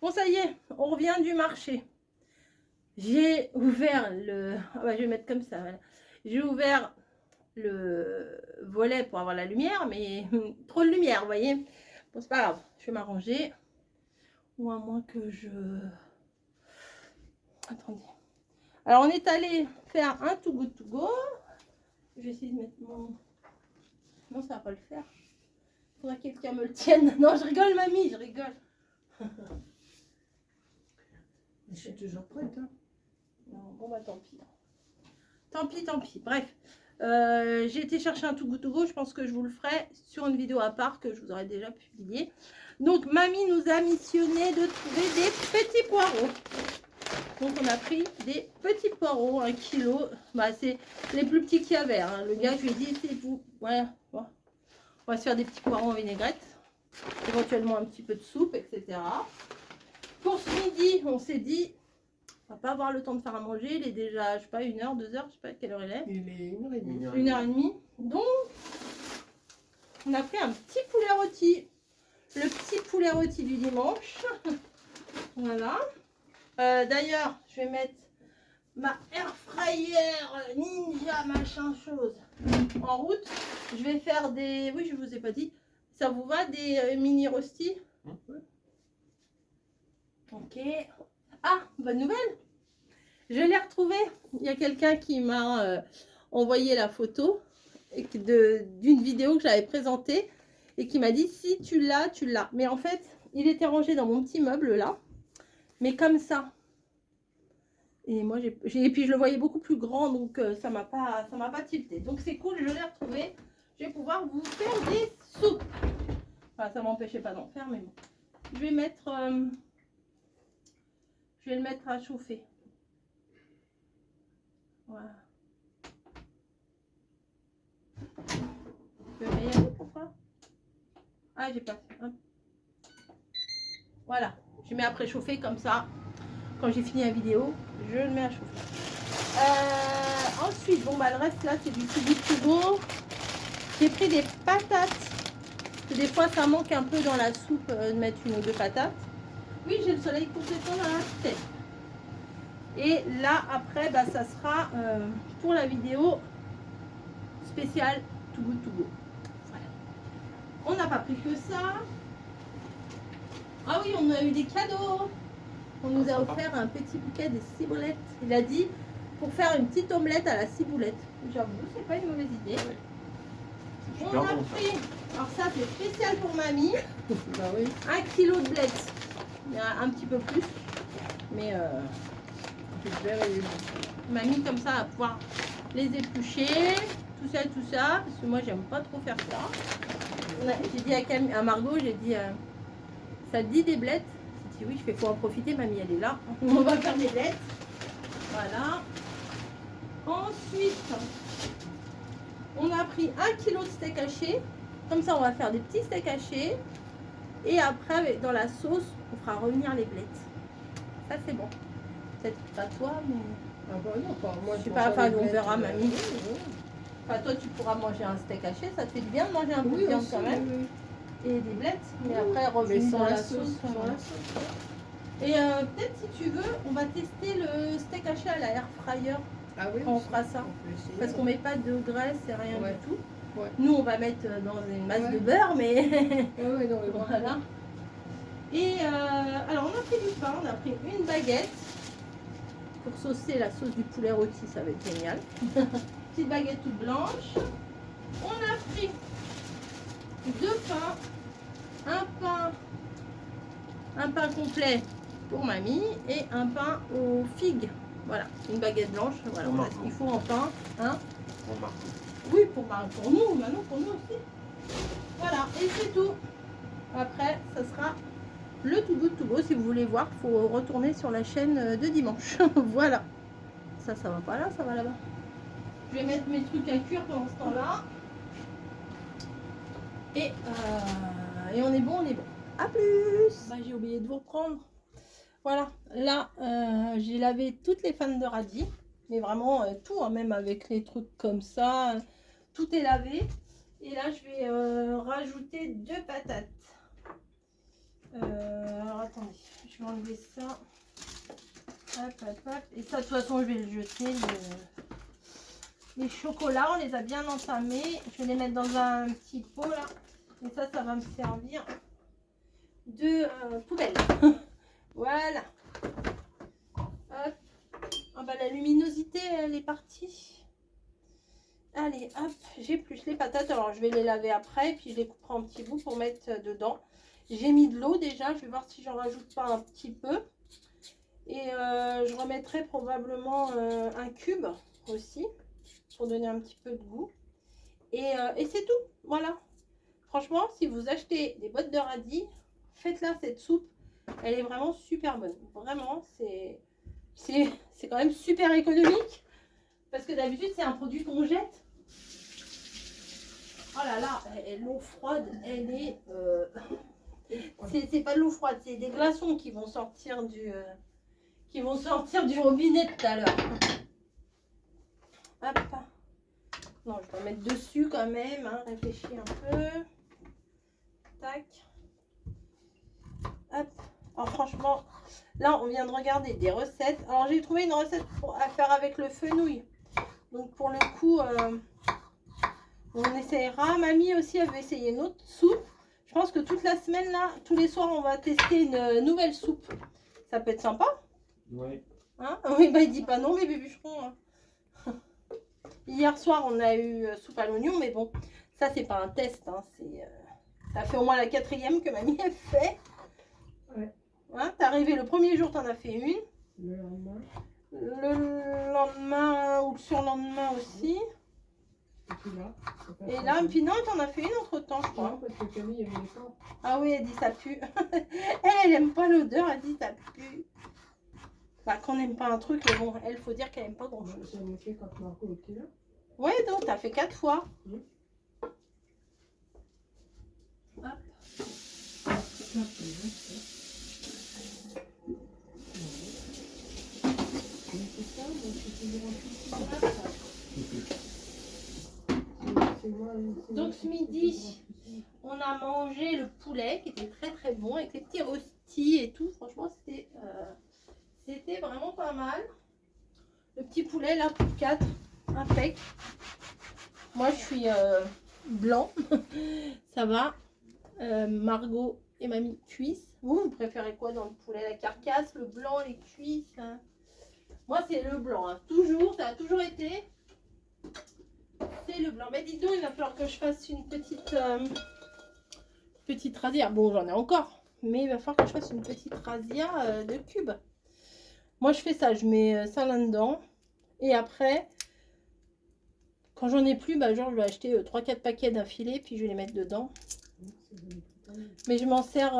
Bon, ça y est, on revient du marché. J'ai ouvert le... Ah bah, je vais mettre comme ça, voilà. J'ai ouvert le volet pour avoir la lumière, mais trop de lumière, vous voyez. Bon, c'est pas grave, je vais m'arranger. Ou à moins que je... Attendez. Alors, on est allé faire un Too Good To Go. Je vais essayer de mettre mon... Non, ça va pas le faire. Il faudrait que quelqu'un me le tienne. Non, je rigole, mamie, je rigole. Je suis toujours prête. Hein. Non, bon, bah tant pis. Tant pis, tant pis. Bref, j'ai été chercher un Too Good To Go. Je pense que je vous le ferai sur une vidéo à part que je vous aurai déjà publiée. Donc, mamie nous a missionné de trouver des petits poireaux. Donc, on a pris des petits poireaux, 1 kilo. Bah, c'est les plus petits qu'il y avait. Hein. Le gars, je lui ai dit, c'est vous. Voilà. Bon. On va se faire des petits poireaux en vinaigrette. Éventuellement un petit peu de soupe, etc. Pour ce midi, on s'est dit, on va pas avoir le temps de faire à manger. Il est déjà, je sais pas, 1h, 2h, je sais pas quelle heure il est. Il est 1h30. 1h30. Donc, on a pris un petit poulet rôti. Le petit poulet rôti du dimanche. Voilà. D'ailleurs, je vais mettre ma air fryer ninja machin chose en route. Je vais faire des... Oui, je vous ai pas dit. Ça vous va des mini rostis? Ok. Ah, bonne nouvelle. Je l'ai retrouvé. Il y a quelqu'un qui m'a envoyé la photo d'une vidéo que j'avais présentée et qui m'a dit si tu l'as, tu l'as. Mais en fait, il était rangé dans mon petit meuble là. Mais comme ça. Et moi, et puis je le voyais beaucoup plus grand, donc ça m'a pas tilté. Donc c'est cool, je l'ai retrouvé. Je vais pouvoir vous faire des soupes. Enfin, ça m'empêchait pas d'en faire, mais bon. Je vais mettre, je vais le mettre à chauffer. Voilà. Je vais y aller, pourquoi? Ah, j'ai pas fait. Hop. Voilà. Je mets à préchauffer comme ça. Quand j'ai fini la vidéo, je le mets à chauffer. Ensuite, bon bah le reste là c'est du Too Good To Go. J'ai pris des patates. Parce que des fois ça manque un peu dans la soupe de mettre 1 ou 2 patates. Oui, j'ai le soleil complètement dans la tête. Et là après, bah, ça sera pour la vidéo spéciale Too Good To Go. Voilà. On n'a pas pris que ça. Ah oui, on a eu des cadeaux. On nous a offert un petit bouquet de ciboulettes. Il a dit pour faire une petite omelette à la ciboulette. J'avoue, c'est pas une mauvaise idée. On a pris, alors ça c'est spécial pour mamie, Bah oui. 1 kilo de blettes. Il y a un petit peu plus. Mais mamie comme ça va pouvoir les éplucher, tout ça, parce que moi j'aime pas trop faire ça. J'ai dit à Margot, j'ai dit ça te dit des blettes? J'ai dit oui, je fais faut en profiter, mamie elle est là. On va faire des blettes. Voilà. Ensuite, on a pris 1 kilo de steak haché. Comme ça, on va faire des petits steaks hachés. Et après, dans la sauce, on fera revenir les blettes. Ça, c'est bon. Peut-être pas toi, mais... Ah bah non, pas moi. Je sais pas, enfin, on verra, mamie. Enfin, toi, tu pourras manger un steak haché. Ça te fait du bien de manger un peu de viande quand même. Oui. Et des blettes. Mais après, revenir dans la sauce. Et peut-être, si tu veux, on va tester le steak haché à la air fryer. Ah oui, on fera ça. Parce qu'on met pas de graisse et rien du tout. Ouais. Nous, on va mettre dans une masse de beurre, mais... Ouais, non, mais voilà. Et alors, on a pris du pain, on a pris une baguette. Pour saucer la sauce du poulet rôti, ça va être génial. Petite baguette toute blanche. On a pris 2 pains. Un pain complet pour mamie et un pain aux figues. Voilà, une baguette blanche. Voilà, on a ce qu'il faut en pain. Hein. Pour Marco. Oui, pour nous, maintenant pour nous aussi. Voilà, et c'est tout. Après, ça sera le Too Good To Go. Si vous voulez voir, il faut retourner sur la chaîne de dimanche. Voilà. Ça va pas là, ça va là-bas. Je vais mettre mes trucs à cuire pendant ce temps-là. Et on est bon, À plus. Bah, j'ai oublié de vous reprendre. Voilà, là, j'ai lavé toutes les fans de radis. Mais vraiment tout, hein, même avec les trucs comme ça. Tout est lavé. Et là, je vais rajouter 2 patates. Alors, attendez. Je je vais enlever ça. Hop, hop, hop. Et ça, de toute façon, je vais le jeter. Les chocolats, on les a bien entamés. Je vais les mettre dans un petit pot là. Et ça va me servir de poubelle. Voilà. Hop. Ah bah la luminosité, elle est partie. Allez, hop, j'épluche les patates. Alors, je vais les laver après. Puis, je les couperai en petits bouts pour mettre dedans. J'ai mis de l'eau déjà. Je vais voir si j'en rajoute pas un petit peu. Et je remettrai probablement un cube aussi. Pour donner un petit peu de goût. Et c'est tout. Voilà. Franchement, si vous achetez des boîtes de radis, faites-la cette soupe. Elle est vraiment super bonne. Vraiment, c'est quand même super économique. Parce que d'habitude, c'est un produit qu'on jette. Oh là là, l'eau froide, elle est... c'est pas de l'eau froide, c'est des glaçons qui vont sortir du robinet tout à l'heure. Hop. Non, je vais mettre dessus quand même. Hein, réfléchis un peu. Tac. Hop. Alors franchement, là, on vient de regarder des recettes. Alors, j'ai trouvé une recette à faire avec le fenouil. Donc, pour le coup... on essayera. Mamie aussi avait essayé une autre soupe. Je pense que toute la semaine, là, tous les soirs, on va tester une nouvelle soupe. Ça peut être sympa. Oui. Hein, oui, bah il dit pas non, mes bûcherons. Hein. Hier soir, on a eu soupe à l'oignon, mais bon, ça, c'est pas un test. Hein, ça fait au moins la 4e que mamie a fait. Ouais. Hein, t'es arrivé le premier jour, t'en as fait une. Le lendemain. Le lendemain ou le surlendemain aussi. Et Et là, puis non, t'en as fait une entre temps, je crois. Non, parce que Camille avait les temps. Ah oui, elle dit ça pue. Elle aime pas l'odeur, elle dit ça pue. Bah, qu'on n'aime pas un truc, mais bon, elle, faut dire qu'elle aime pas grand chose. J'en ai fait quand Marco était là. Ouais, donc, t'as fait 4 fois. Oui. Hop. Donc ce midi, on a mangé le poulet qui était très très bon avec les petits rostis et tout. Franchement, c'était vraiment pas mal. Le petit poulet là pour 4, impec. Moi je suis blanc, ça va. Margot et mamie cuisses. Vous préférez quoi dans le poulet? La carcasse, le blanc, les cuisses hein? Moi c'est le blanc, hein. Toujours, ça a toujours été. C'est le blanc. Mais dis donc, il va falloir que je fasse une petite razzia. Bon, j'en ai encore. Mais il va falloir que je fasse une petite razzia de cubes. Moi, je fais ça. Je mets ça là-dedans. Et après, quand j'en ai plus, bah, genre, je vais acheter 3-4 paquets d'un filet. Puis je vais les mettre dedans. Mais je m'en sers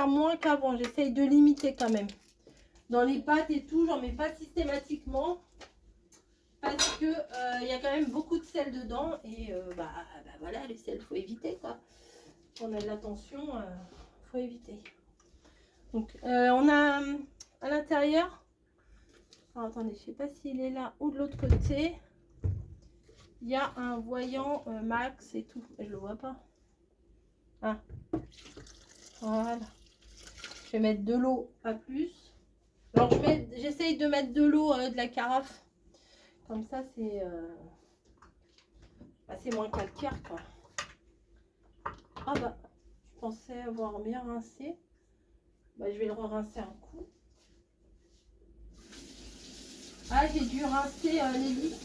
moins qu'avant. J'essaye de limiter quand même. Dans les pâtes et tout, j'en mets pas systématiquement. Parce que il y a quand même beaucoup de sel dedans et bah voilà, le sel faut éviter quoi. Quand on a de la tension, faut éviter. Donc on a à l'intérieur, attendez, je sais pas s'il est là ou de l'autre côté. Il y a un voyant max et tout. Je le vois pas. Ah. Voilà. Je vais mettre de l'eau, pas plus. Alors j'essaye de mettre de l'eau de la carafe. Comme ça, c'est moins calcaire, quoi. Ah bah, je pensais avoir bien rincé. Bah, je vais le rincer un coup. Ah, j'ai dû rincer l'hélice.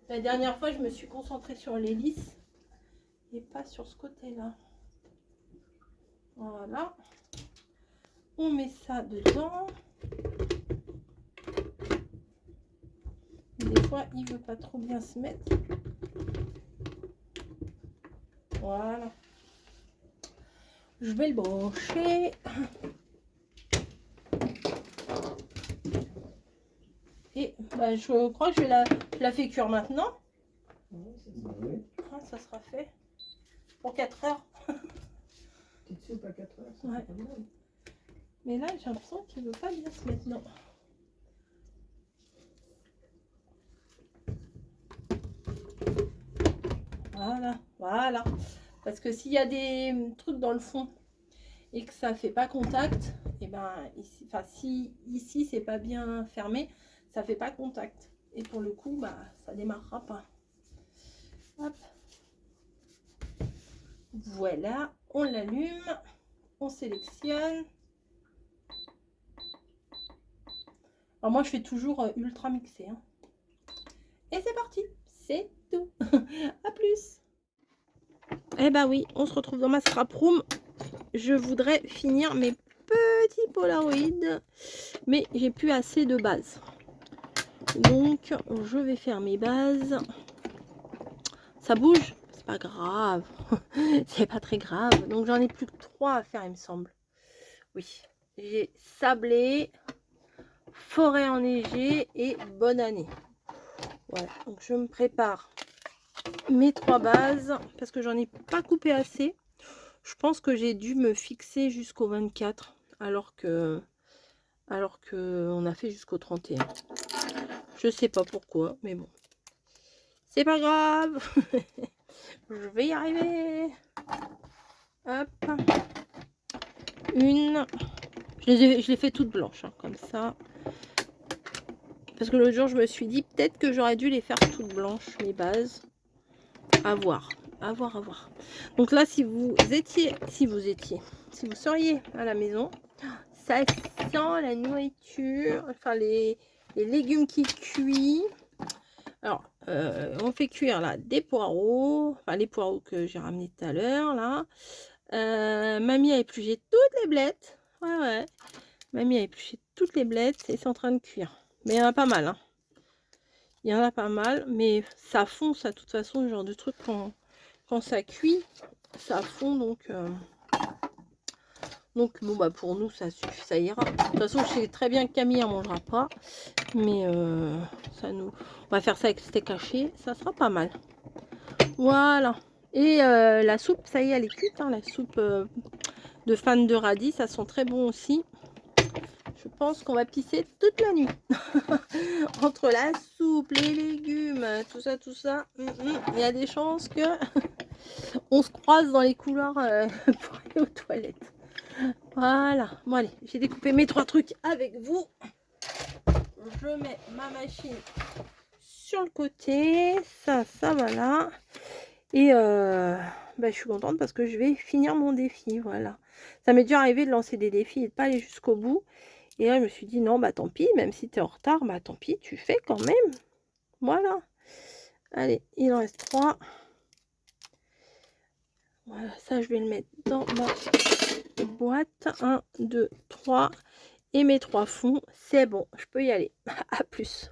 La dernière fois, je me suis concentrée sur l'hélice et pas sur ce côté-là. Voilà. On met ça dedans. Des fois, il veut pas trop bien se mettre. Voilà. Je vais le brancher. Et bah, je crois que je la fais cuire maintenant. Ah, ça sera fait pour 4 heures. Petite soupe à 4 heures, Ouais. pas mal. Mais là, j'ai l'impression qu'il veut pas bien se mettre. Non. Voilà, voilà. Parce que s'il y a des trucs dans le fond et que ça fait pas contact, et ben ici, enfin si ici c'est pas bien fermé, ça fait pas contact. Et pour le coup, bah ça démarrera pas. Hop. Voilà, on l'allume, on sélectionne. Alors moi je fais toujours ultra mixé. Hein. Et c'est parti, c'est tout. À plus. Eh ben oui, on se retrouve dans ma scrap room. Je voudrais finir mes petits polaroids, mais j'ai plus assez de bases. Donc je vais faire mes bases. Ça bouge, c'est pas grave. C'est pas très grave. Donc j'en ai plus que 3 à faire, il me semble. Oui, j'ai sablé, forêt enneigée et bonne année. Voilà, donc je me prépare mes 3 bases parce que j'en ai pas coupé assez. Je pense que j'ai dû me fixer jusqu'au 24 alors que on a fait jusqu'au 31. Je sais pas pourquoi, mais bon. C'est pas grave. Je vais y arriver. Hop. Une. Je l'ai fait toutes blanches, hein, comme ça. Parce que l'autre jour, je me suis dit peut-être que j'aurais dû les faire toutes blanches, les bases. À voir. À voir, à voir. Donc là, si vous seriez à la maison, ça sent la nourriture, enfin les légumes qui cuisent. Alors, on fait cuire là des poireaux, enfin les poireaux que j'ai ramenés tout à l'heure là. Mamie a épluché toutes les blettes. Ouais, ouais. Mamie a épluché toutes les blettes et c'est en train de cuire. Mais il y en a pas mal. Hein. Il y en a pas mal, mais ça fond, ça, de toute façon, ce genre de truc, quand ça cuit, ça fond, donc bon, bah, pour nous, ça suffit, ça ira. De toute façon, je sais très bien que Camille en mangera pas, mais on va faire ça avec steak haché, ça sera pas mal. Voilà. Et la soupe, ça y est, elle est cuite, hein, la soupe de fans de radis, ça sent très bon aussi. Je pense qu'on va pisser toute la nuit. Entre la soupe, les légumes, tout ça. Il y a des chances que on se croise dans les couloirs pour aller aux toilettes. Voilà. Bon allez, j'ai découpé mes 3 trucs avec vous. Je mets ma machine sur le côté. Ça va là. Et bah, je suis contente parce que je vais finir mon défi. Voilà. Ça m'est déjà arrivé de lancer des défis et de pas aller jusqu'au bout. Et là, je me suis dit, non, bah tant pis, même si tu es en retard, bah tant pis, tu fais quand même. Voilà. Allez, il en reste 3. Voilà, ça, je vais le mettre dans ma boîte. 1, 2, 3. Et mes 3 fonds, c'est bon, je peux y aller. À plus.